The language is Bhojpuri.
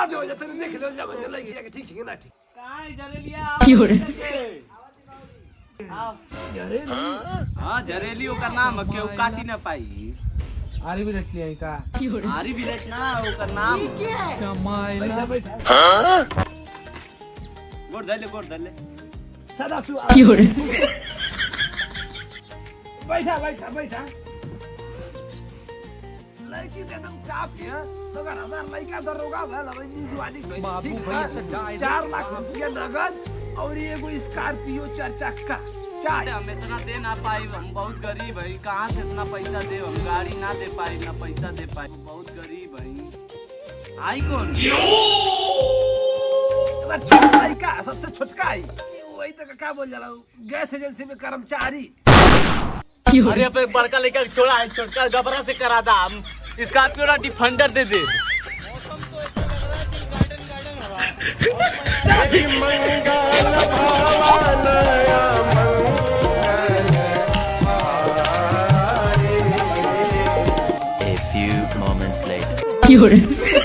करा दो जब तेरे देख लो जब लड़की है ठीक है ना ठीक कहां जरेलिया आओ जरेली हां जरेली ओकर नाम केहू काटी ना पाई आरी भी रख लिया का आरी भी ना ओकर नाम कमाइला गोड़ धले सदा सु बैठा लड़की दे दम काफी है तो अगर हमारा लड़का दरोगा भला बनी जुआनी ठीक है 4 लाख रुपया नगद और ये कोई स्कॉर्पियो 4 चक्का चार हम इतना दे ना पाई हम बहुत गरीब है कहां से इतना पैसा दे हम गाड़ी ना दे पाई ना पैसा दे पाई बहुत गरीब है आई कौन छोटा लड़का सबसे छोटका है वही तो क्या बोल जाला गैस एजेंसी में कर्मचारी अरे पे बड़का लड़का छोड़ा है छोटका गबरा से करा दा हम स्कॉर्पियो ना defender De De A few moments later.